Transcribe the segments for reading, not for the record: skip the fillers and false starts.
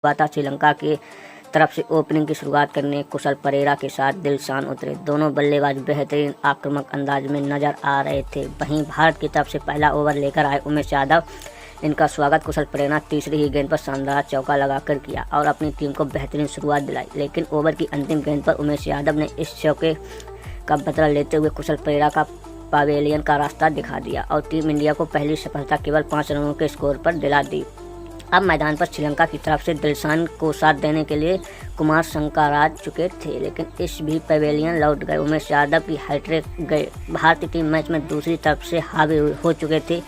हुआ था। श्रीलंका की तरफ से ओपनिंग की शुरुआत करने कुशल परेरा के साथ दिलशान उतरे। दोनों बल्लेबाज बेहतरीन आक्रामक अंदाज में नजर आ रहे थे। वहीं भारत की तरफ से पहला ओवर लेकर आए उमेश यादव, इनका स्वागत कुशल परेरा तीसरी ही गेंद पर शानदार चौका लगाकर किया और अपनी टीम को बेहतरीन शुरुआत दिलाई। लेकिन ओवर की अंतिम गेंद पर उमेश यादव ने इस चौके का बदला लेते हुए कुशल परेरा का पवेलियन का रास्ता दिखा दिया और टीम इंडिया को पहली सफलता केवल 5 रनों के स्कोर पर दिला दी। अब मैदान पर श्रीलंका की तरफ से दिलशान को साथ देने के लिए कुमार संगाकारा चुके थे, लेकिन इस भी पवेलियन लौट गए। उमेश यादव की हैट्रिक गए। भारतीय टीम मैच में दूसरी तरफ से हावी हो चुके थे।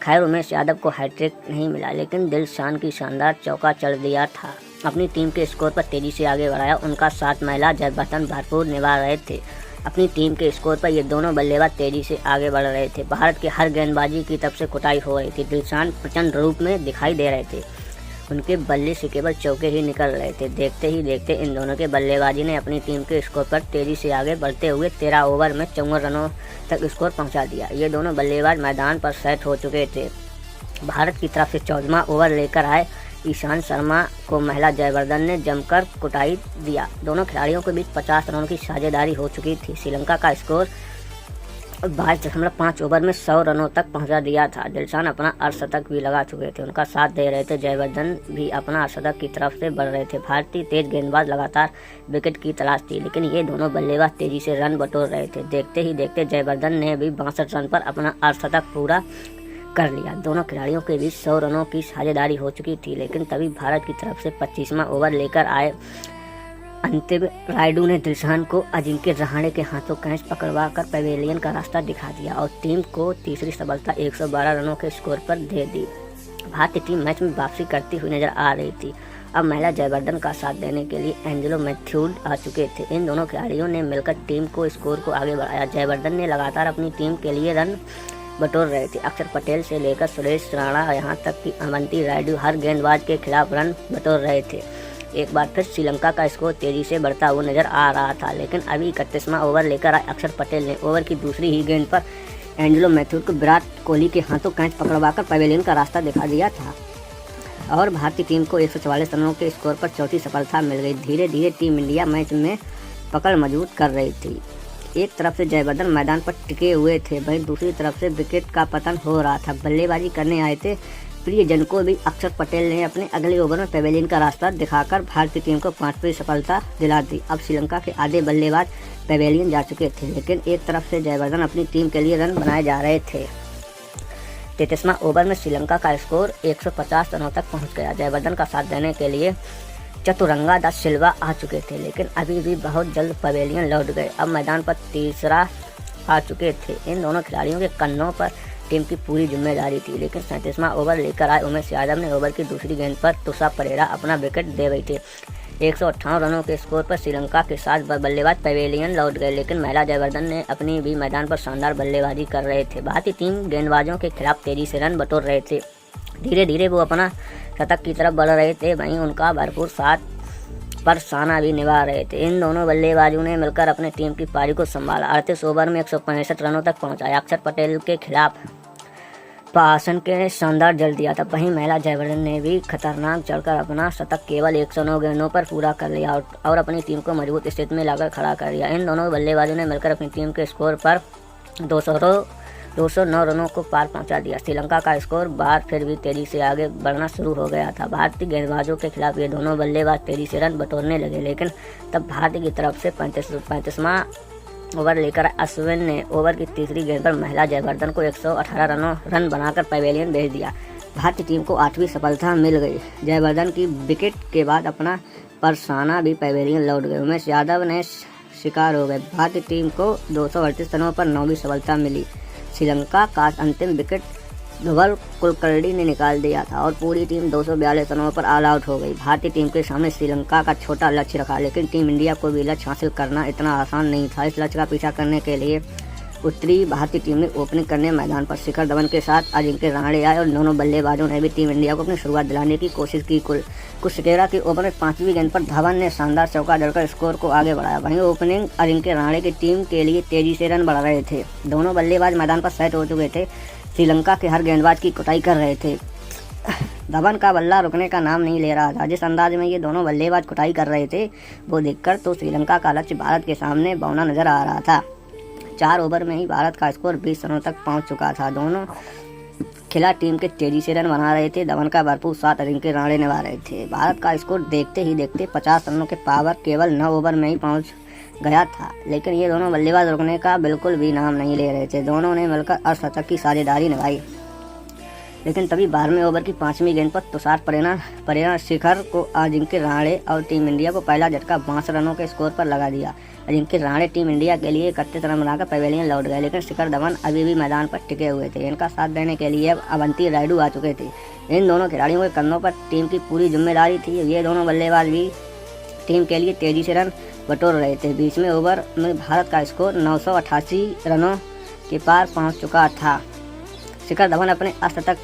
खैर, उमेश यादव को हैट्रिक नहीं मिला, लेकिन दिलशान की शानदार चौका चल दिया था। अपनी टीम के स्कोर पर तेजी से आगे बढ़ाया। उनका साथ महिला जयवर्धन भरपूर निभा रहे थे। अपनी टीम के स्कोर पर ये दोनों बल्लेबाज तेजी से आगे बढ़ रहे थे। भारत के हर गेंदबाजी की तरफ से कुटाई हो रही थी। दिलशान प्रचंड रूप में दिखाई दे रहे थे। उनके बल्ले से केवल चौके ही निकल रहे थे। देखते ही देखते इन दोनों के बल्लेबाजी ने अपनी टीम के स्कोर पर तेजी से आगे बढ़ते हुए 13 ओवर में 54 रनों तक स्कोर पहुंचा दिया। ये दोनों बल्लेबाज मैदान पर सेट हो चुके थे। भारत की तरफ से 14वां ओवर लेकर आए ईशांत शर्मा को महिला जयवर्धन ने जमकर कुटाई दिया। दोनों खिलाड़ियों के बीच 50 रनों की साझेदारी हो चुकी थी। श्रीलंका का स्कोर 22.5 ओवर में 100 रनों तक पहुंचा दिया था। दिलशान अपना अर्धशतक भी लगा चुके थे। उनका साथ दे रहे थे जयवर्धन भी अपना अर्धशतक की तरफ से बढ़ रहे थे। भारतीय तेज गेंदबाज लगातार विकेट की तलाश थी, लेकिन ये दोनों बल्लेबाज तेजी से रन बटोर रहे थे। देखते ही देखते जयवर्धन ने भी 62 रन पर अपना अर्धशतक पूरा कर लिया। दोनों खिलाड़ियों के बीच 100 रनों की साझेदारी हो चुकी थी, लेकिन तभी भारत की तरफ से 25वां ओवर लेकर आए अंतिम रायडू ने दिलशान को अजिंक्य रहाणे के हाथों कैच पकड़वा कर पवेलियन का रास्ता दिखा दिया और टीम को तीसरी सफलता 112 रनों के स्कोर पर दे दी। भारतीय टीम मैच में वापसी करती हुई नजर आ रही थी। अब महिला जयवर्धन का साथ देने के लिए एंजेलो मैथ्यूज आ चुके थे। इन दोनों खिलाड़ियों ने मिलकर टीम को स्कोर को आगे बढ़ाया। जयवर्धन ने लगातार अपनी टीम के लिए रन बटोर रहे थे। अक्षर पटेल से लेकर सुरेश राणा यहाँ तक कि अवंती रायडू हर गेंदबाज के खिलाफ रन बटोर रहे थे। एक बार फिर श्रीलंका का स्कोर तेजी से बढ़ता हुआ नजर आ रहा था, लेकिन अभी 31वां ओवर लेकर आए अक्षर पटेल ने ओवर की दूसरी ही गेंद पर एंजेलो मैथ्यूज को विराट कोहली के हाथों कैच पकड़वाकर पवेलियन का रास्ता दिखा दिया था और भारतीय टीम को 144 रनों के स्कोर पर चौथी सफलता मिल गई। धीरे धीरे टीम इंडिया मैच में पकड़ मजबूत कर रही थी। एक तरफ से जयवर्धन मैदान पर टिके हुए थे, वहीं दूसरी तरफ से विकेट का पतन हो रहा था। बल्लेबाजी करने आए थे प्रियजन को भी अक्षर पटेल ने अपने अगले ओवर में पवेलियन का रास्ता दिखाकर भारतीय टीम को 5वीं सफलता दिला दी। अब श्रीलंका के आधे बल्लेबाज पवेलियन जा चुके थे, लेकिन एक तरफ से जयवर्धन अपनी टीम के लिए रन बनाए जा रहे थे। 33वां ओवर में श्रीलंका का स्कोर 150 रनों तक पहुंच गया। जयवर्धन का साथ देने के लिए चतुरंगा दा सिल्वा आ चुके थे, लेकिन अभी भी बहुत जल्द पवेलियन लौट गए। अब मैदान पर तीसरा आ चुके थे। इन दोनों खिलाड़ियों के कन्नों पर टीम की पूरी जिम्मेदारी थी, लेकिन 37वां ओवर लेकर आए उमेश यादव ने ओवर की दूसरी गेंद पर तुषार परेरा अपना विकेट दे बैठे। 158 रनों के स्कोर पर श्रीलंका के साथ बल्लेबाज पवेलियन लौट गए, लेकिन महिला जयवर्धन ने अपनी भी मैदान पर शानदार बल्लेबाजी कर रहे थे। भारतीय टीम गेंदबाजों के खिलाफ तेजी से रन बटोर रहे थे। धीरे धीरे वो अपना शतक की तरफ बढ़ रहे थे, वहीं उनका भरपूर साथ पर साना भी निभा रहे थे। इन दोनों बल्लेबाजों ने मिलकर अपने टीम की पारी को संभाला। 38 ओवर में 165 रनों तक पहुंचाया। अक्षर पटेल के खिलाफ पासन के शानदार जल दिया था। वहीं महिला जयवर्धन ने भी खतरनाक चढ़कर अपना शतक केवल 109 गेंदों पर पूरा कर लिया और अपनी टीम को मजबूत स्थिति में लाकर खड़ा कर दिया। इन दोनों बल्लेबाजों ने मिलकर अपनी टीम के स्कोर पर 209 रनों को पार पहुंचा दिया। श्रीलंका का स्कोर बार फिर भी तेजी से आगे बढ़ना शुरू हो गया था। भारतीय गेंदबाजों के खिलाफ ये दोनों बल्लेबाज तेजी से रन बटोरने लगे, लेकिन तब भारत की तरफ से 35वां ओवर लेकर अश्विन ने ओवर की तीसरी गेंद पर महिला जयवर्धन को 118 रन बनाकर पवेलियन भेज दिया। भारतीय टीम को 8वीं सफलता मिल गई। जयवर्धन की विकेट के बाद अपना परसाना भी पवेलियन लौट गए। उमेश यादव ने शिकार हो गए। भारतीय टीम को 238 रनों पर 9वीं सफलता मिली। श्रीलंका का अंतिम विकेट धवल कुलकर्णी ने निकाल दिया था और पूरी टीम 242 रनों पर ऑल आउट हो गई। भारतीय टीम के सामने श्रीलंका का छोटा लक्ष्य रखा, लेकिन टीम इंडिया को भी लक्ष्य हासिल करना इतना आसान नहीं था। इस लक्ष्य का पीछा करने के लिए उत्तरी भारतीय टीम ने ओपनिंग करने मैदान पर शिखर धवन के साथ अजिंक्य रहाणे आए और दोनों बल्लेबाजों ने भी टीम इंडिया को अपनी शुरुआत दिलाने की कोशिश की। कुशकेरा के ओवर में 5वीं गेंद पर धवन ने शानदार चौका जड़कर स्कोर को आगे बढ़ाया। वहीं ओपनिंग अजिंक्य रहाणे की टीम के लिए तेजी से रन बढ़ रहे थे। दोनों बल्लेबाज मैदान पर सेट हो चुके थे। श्रीलंका के हर गेंदबाज की कुटाई कर रहे थे। धवन का बल्ला रुकने का नाम नहीं ले रहा था। जिस अंदाज में ये दोनों बल्लेबाज कुटाई कर रहे थे वो देखकर तो श्रीलंका का लक्ष्य भारत के सामने बौना नजर आ रहा था। 4 ओवर में ही भारत का स्कोर 20 रनों तक पहुंच चुका था। दोनों खिलाड़ी टीम के तेजी से रन बना रहे थे। धवन का भरपूर साथ अजिंक्य रहाणे निभा रहे थे। भारत का स्कोर देखते ही देखते 50 रनों के पावर केवल 9 ओवर में ही पहुंच गया था, लेकिन ये दोनों बल्लेबाज रुकने का बिल्कुल भी नाम नहीं ले रहे थे। दोनों ने मिलकर अर्धशतक की साझेदारी निभाई, लेकिन तभी 12वें ओवर की 5वीं गेंद पर तुषार परेरा शिखर को अजिंक्य रहाणे और टीम इंडिया को पहला झटका 62 रनों के स्कोर पर लगा दिया। अजिंक्य रहाणे टीम इंडिया के लिए 31 रन बनाकर पवेलियन लौट गए, लेकिन शिखर धवन अभी भी मैदान पर टिके हुए थे। इनका साथ देने के लिए अब अवंती रायडू आ चुके थे। इन दोनों खिलाड़ियों के कंधों पर टीम की पूरी जिम्मेदारी थी। ये दोनों बल्लेबाज भी टीम के लिए तेजी से रन बटोर रहे थे। 20वें ओवर में भारत का स्कोर 988 रनों के पार पहुंच चुका था। शिखर धवन अपने अर्धशतक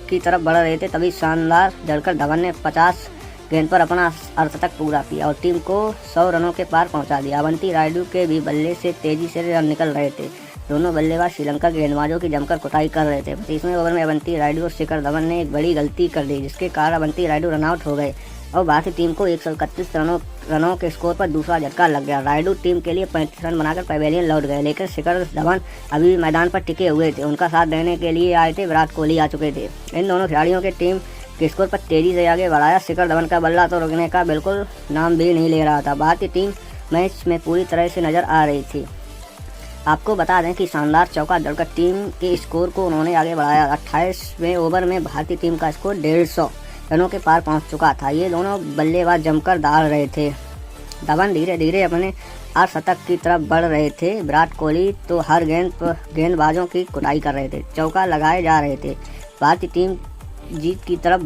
की तरफ बढ़ रहे थे, तभी शानदार जड़कर धवन ने 50 गेंद पर अपना अर्धशतक पूरा किया और टीम को 100 रनों के पार पहुंचा दिया। अवंती रायडू के भी बल्ले से तेजी से रन निकल रहे थे। दोनों बल्लेबाज श्रीलंका के गेंदबाजों की जमकर कुटाई कर रहे थे। 25वें ओवर में अवंती रायडू और शिखर धवन ने एक बड़ी गलती कर दी, जिसके कारण अवंती रायडू रनआउट हो गए और भारतीय टीम को 131 रनों के स्कोर पर दूसरा झटका लग गया। रायडू टीम के लिए 35 रन बनाकर पवेलियन लौट गए, लेकिन शिखर धवन अभी भी मैदान पर टिके हुए थे। उनका साथ देने के लिए आए थे विराट कोहली आ चुके थे। इन दोनों खिलाड़ियों के टीम के स्कोर पर तेजी से आगे बढ़ाया। शिखर धवन का बल्ला तो रुकने का बिल्कुल नाम भी नहीं ले रहा था। भारतीय टीम मैच में पूरी तरह से नजर आ रही थी। आपको बता दें कि शानदार चौका जड़कर टीम के स्कोर को उन्होंने आगे बढ़ाया। 28वें ओवर में भारतीय टीम का स्कोर 150 रनों के पार पहुंच चुका था। ये दोनों बल्लेबाज जमकर दाल रहे थे। धवन धीरे धीरे अपने अर्धशतक की तरफ बढ़ रहे थे। विराट कोहली तो हर गेंदबाजों की कुटाई कर रहे थे, चौका लगाए जा रहे थे। भारतीय टीम जीत की तरफ